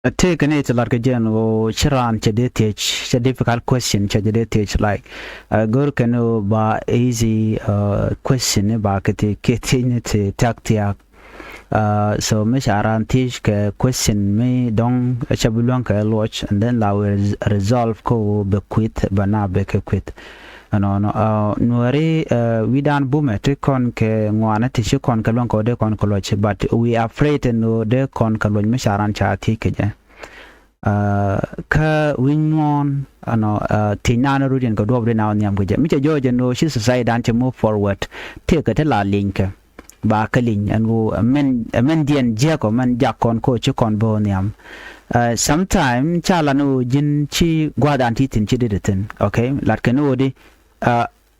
Take an it like a general Chiran Cheditich, a difficult question, Cheditich like Gur canoe by easy question about it, tactic. So Misharan teach question me dong a chabulunka watch and then la will resolve ko be quit bana be quit. No nuääri we dan bumet kon ke ngwana ti kon kalon ko de kon koloch but we are afraid no de kon kalon Misharan cha ti ke ka winmon tinana rudin ko dobre na nyam ko je mi je joje no shi society dan to move forward take a la link ba kalin and wo men dien je ko man jakon ko chi kon bo nyam sometime chala no jin chi gwadan titin chi ditin okay lat kan odi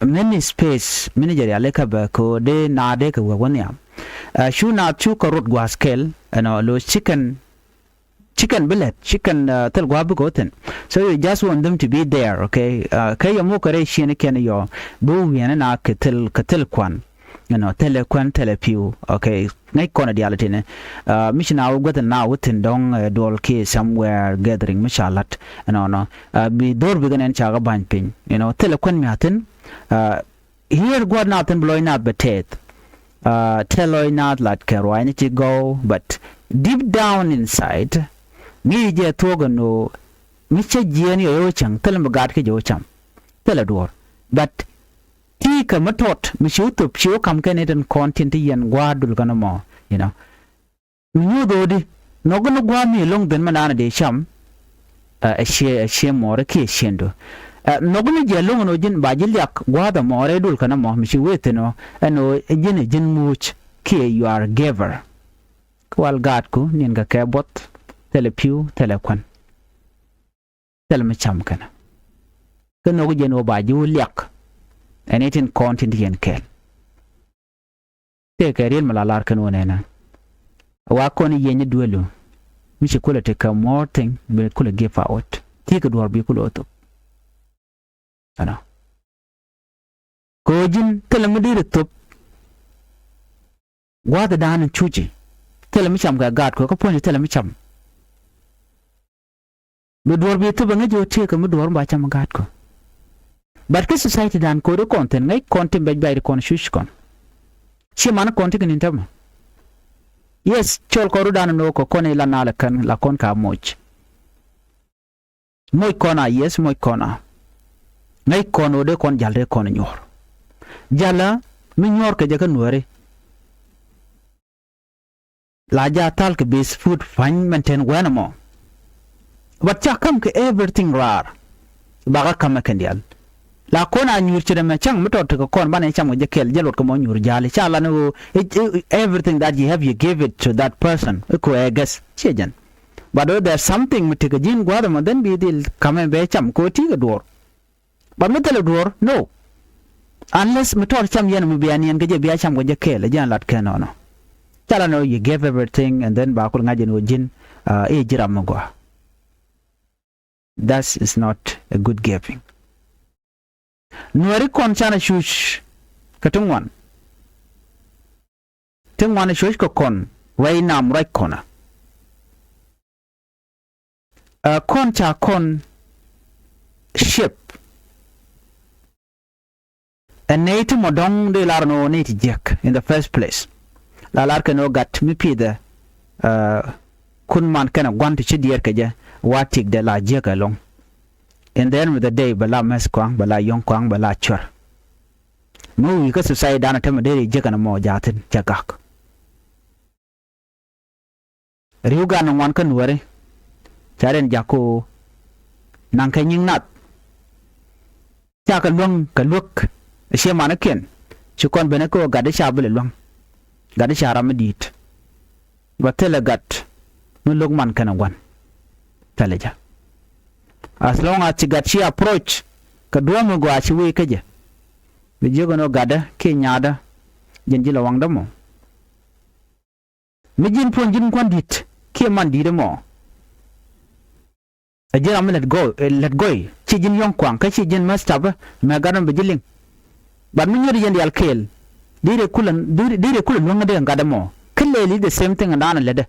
many space manager ya leka ba ko de na de ko won nyam shu na chu ko rut gwa scale lo chicken billet chicken tel gwa bu goten so you just want them to be there okay kay mo kare shi ne ken yo bu yana na ketel kwan telekwan telepiu okay ngai kona diality ne mission awu goten na wutin dong dol ke somewhere gathering mishalat bi dor biganen chaga ban pin telekwan mi hatin here god natin bloy not betet teloy not like karwani to go but deep down inside mi je togo no mi che jeni yo chang telam gad ke jo cham telador but ti ka matot mi shutup shu kam ken eden content yen gwadul kana mo mi do di no gono gwa mi long ben manana de cham a she more ke shendo no gono je long no jin ba jilyak gwada more dul kana mo mi shu weteno jin much ke you are giver kwal gad ku nin ga ke bot telepiu telekwan telme cham kana kano go jeno ba ju lyak anything content yen kel te keril malalar kano nena wa koni yenye duelo mi se kula te ka more thing be kula give out ti ka dor bi kula to ana ko jin telme dire top wa da dan chuji telme cham ga gad ko poni telme cham mi dor bi to bangi jo te ka mi dor ba cham gad ko but ke society dan ko do content ngai content be bay kon shush kon chi man content ni tam yes chol ko ru dan no ko kone la nala kan la kon ka moch moy kona yes moy kona ngai kono de kon jalde kon nyor jala mi nyor ke jaka nuere la ja tal ke base food fan maintain wenamo but cha kam ke everything rar baga kam kendial la kona nyur chire me chang mutot ko kon bane cham je kel jelot ko mo nyur jali cha la no everything that you have you give it to that person ko egas chejan but there's something mutike jin gwada mo den bi dil kam be cham ko ti ga dor but mutel dor no unless mutot cham yen mu bian yen je biya cham ko je kel jan lat kenono cha la no you give everything and then ba ko ngaje no jin jiram mo go that is not a good giving. Nueri kon chana shush katungwan. Tungwan shush ko kon rai nam rai kona. Kon cha kon ship. And native modong de larno native jack in the first place. La larka no gat mi pide kun man kana gwanti chidier kaja watik de la jack along. And then with the day bala mes kwang bala yong kwang bala chur mu wi ka society dana tam de je kana mo jatin jagak riuga no wan kan wore jaren jako nang ka nying nat ja ka lung ka luk she manaken chukon bene ko gade shabule lung gade sharam dit batele gat no lug man kana wan teleja as long as she approach ka duomo go achi we kaje be jego no gada ke nyada jenjila wangda mo mi jin pon jin kwandit ke man di de mo ajira me let go chi jin yong kwang ka chi jin mastaba me garan be jiling ban mi nyori yendi alkel dire kulan wanga de ngada mo kille li the same thing andana lede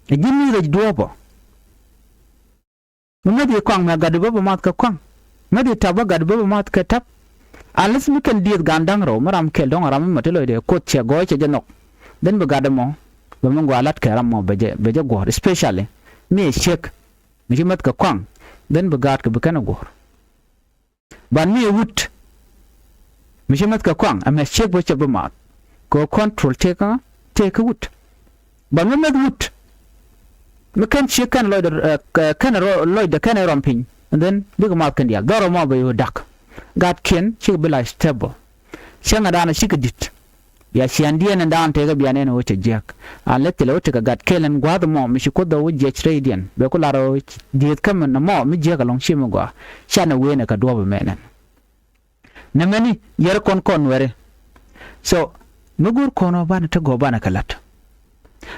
jin ni de duobo di kwang me gadu baba mat ka kwang di taba gadu baba mat ka tap alis mi kan diet gandang ro maram kel dong ram matelo de ko che go che janok den be gadu mo ba mo gwalat ka ram mo beje go especially me shek mi mat ka kwang den be gad ka be kana go ban mi wut mi mat ka kwang am shek bo che ba mat ko control take wut ban mi mat wut mi kan shek kan loy de kan ramping and then big mat kan dial doro mo be yo dak gad ken chi be la stable shanga dana shi dit ya shiandia na dan te ga biane no che jek a letele o te ga gad kelen gwad mo mi shi ko do je tradian be ko laro diet kam na mo mi je ga long shi mo gwa shana we na ka do be menen na meni yer kon were so nugur kono bana te go bana kalat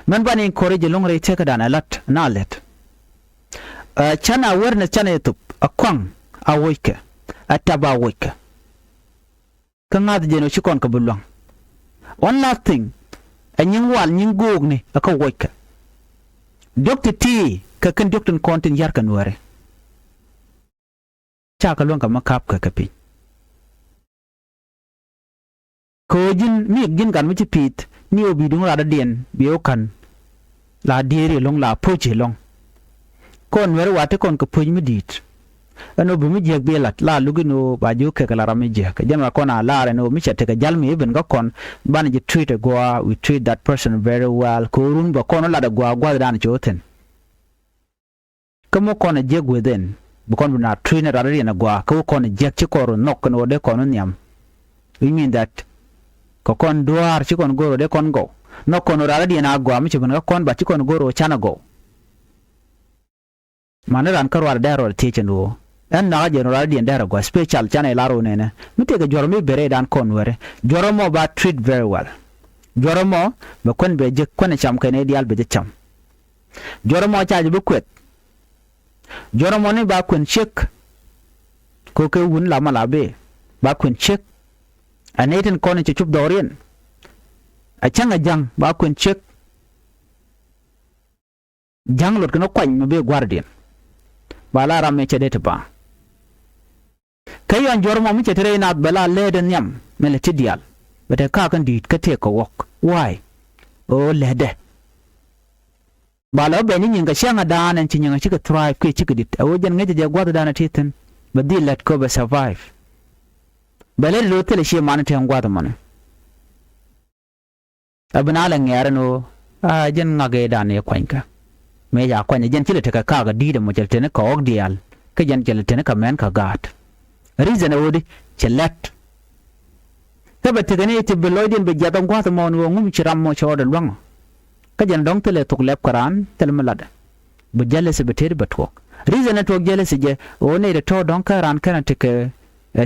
man bana encourage long re te ka dana lat na let chana awareness chana youtube akwang awoike ataba woike kangad jeno shi kon ka bulong one last thing anying wal nying gog ni aka woike doctor t ka kan doctor kontin yar kan ware cha ka lon ka makap ka kapi ko jin mi gin kan mi pit ni obi dung la da dien biyo kan la diere long la poche long kon were wate kon ka puj mi dit ano bi mi jek belat la lugino ba ju ke kala rami jek janwa kona la re no mi chete ka jalmi ben ga kon ban ji treat go we treat that person very well ko run ba kono la da gwa dan choten kamo kona jek within bu kon na trainer ari na gwa ko kona jek ci koro nok no de kono nyam we mean that ko kon duar ci kon goro de kon go no kono ari na gwa mi ci ben ga kon ba ci kon goro chana go manaran karwar daro techen wo en na general di ndara go special chana laro nene mite ga joromi bere dan kon were joromo ba treat very well joromo ba kon be je kon cham kene dial be je cham joromo chaji be kwet joromo ni ba kun check ko ke wun la mala be ba kun check aneten kon ci chup dorien a changa jang ba kun check jang lot kono kwany me be guardian bala ramme chedete ba kayon jormo mi chetere na bala leden nyam mele tidial bete ka kan dit kate ko wok why o lede bala be ni nyinga shanga danan chinyanga chika thrive ke chika dit o jen ngeje je gwada dana titen badi let ko be survive bale lo tele shi man te gwada man abna la ngere no a jen ngage dane kwanka me ya kwanya jen chile te ka ga dide mo chelte ne ko ok dial ke jen chelte ne ka men ka gat reason odi chelet tabe te gane te beloidin be jadon kwa mo ngum chiram mo chodo lwango ka jen dong tele tok lep karan tel malada bu jelle se beter batwok reason to jelle se je o ne de to don karan kana te ke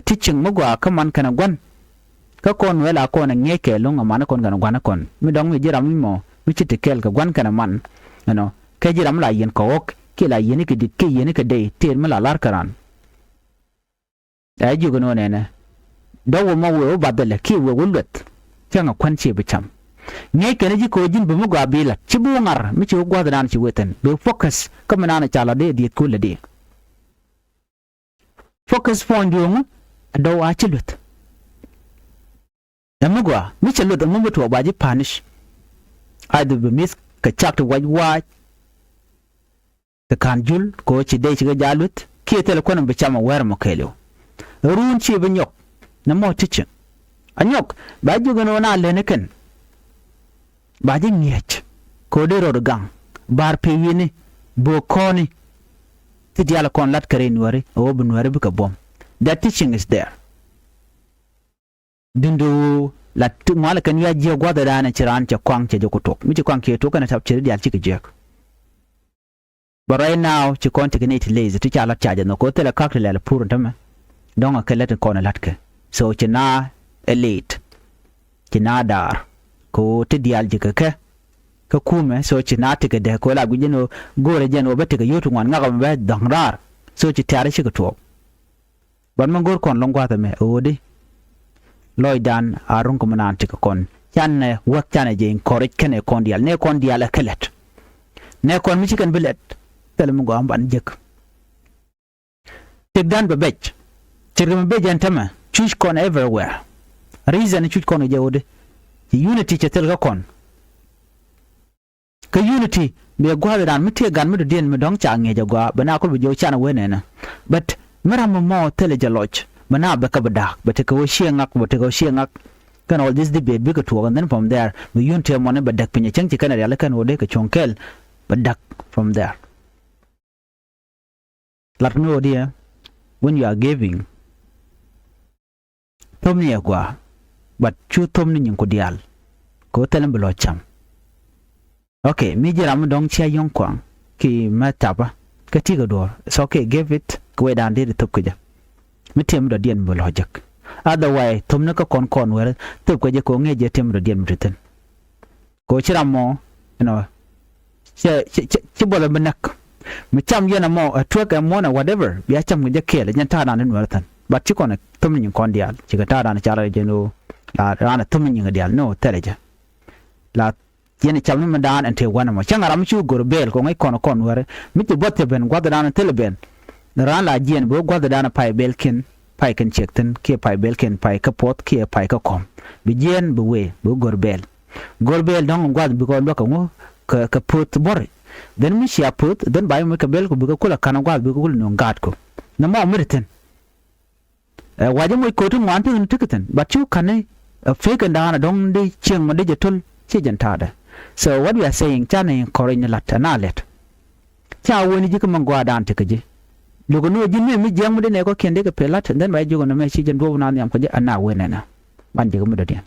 teaching mo gwa ka man kana gwan ka kon wela kon ngeke lunga man kon gana gwana kon mi dong mi jiram mo mi chite kel ka gwan kana man no ke jiram la yen ko ok ke la yen ke dit ke yen ke de ter mala lar karan ay jugo no nene dawo mo wo badale ki wo wulut tanga kwanche bicham ngai kene ji ko jin bu mo gwa bila ci bu ngar mi ci gwa dan ci weten be focus comme nana chala de dit ko le de focus point yo do wa ci lut da mo gwa mi ci lut mo mutu ba ji punish adu be mis ka chak to wa ka kanjul ko ci de ci ga jalut ki tel ko no bicham wer mo kelo run ci be nyok na mo tichen anyok ba jugo no na leneken ba ji nyech ko de ro gang bar pe yini bo koni ti diala kon lat kare nuare o bu nuare bu ka bom that teaching is there dindu la tu mala kan ya je gwa da na ciran ce kwang ce ko tok mi ci kwang ke to kana tab ci dial ci ke jek but right now ci kon ti ne ti lazy ti chala charge no ko tele kakle la pur tama donc ke let ko na lat ke so ci na elite ci na dar ko ti dial ji ke ka kume so ci na ti ke de ko la gujeno gore jeno be ti ke yotu ngon ngaka be dangrar so ci tare ci ko to ban man gor kon longwa ta me odi loidan arun ko manan ti ko kon yan wak tan je encourage kene kon dial ne kon dial kelet ne kon mi ci kan bilet tel mu go am ban jek take dan be bech chirgam be jantama chuch kon everywhere reason chuch kon jawde unity chetel ga kon ka unity be gwa dan mite gan mu den mu dong cha nge jagwa bana ko be jo chana wenena but mara mo tele jaloch bana be ka bada but ko shiengak but ko shiengak kan all this debate be ka to and then from there we unity mo ne badak pinya chang ti kana ya kan ode ka chonkel badak from there lat no dia when you are giving tom ni gwa but chu tom ni ko dial ko tele belo cham okay mi jira mu dong chia yong kwang ki mataba ka ti ga do so okay give it ko dan de to ko ja mi tem do dien belo jak otherwise tom na ka kon wer to ko je ko nge je tem do dien mriten ko chira mo che bolo benak mi cham yena mo a truck and mo na whatever ya cham nge ke le nyan ta na nen wertan but chi kon tom ni kon dial chi ga ta na chara je no la rana tom ni dial no teleja la yene cham ni mandan ante wana mo changa ram chu gorbel ko ngai kon were mi ti botte ben gwada dan teleben ran la jien bo gwada dan pai belkin pai kan chekten ke pai belkin pai ka pot ke pai ka kom bi jien bu we bu gorbel dong gwad bi ko ndo ko ka pot bor den mi sia pot den bai mo ka bel ko bi ko kula kan gwad bi ko kula no gat ko na mo mirten waje mo ko tu ngwan tin tiketen but you kan fake dan dong de cheng mo de jetul chi jantada. So what we are saying, chana in korin lat na let. Cha woni jika mangwa dan tikaji. Lugo no jinme mi jamu de ne ko kende ka pelat then by jugo na me chi jan do na nyam ko je ana wenena. Ban jiga mu do dia.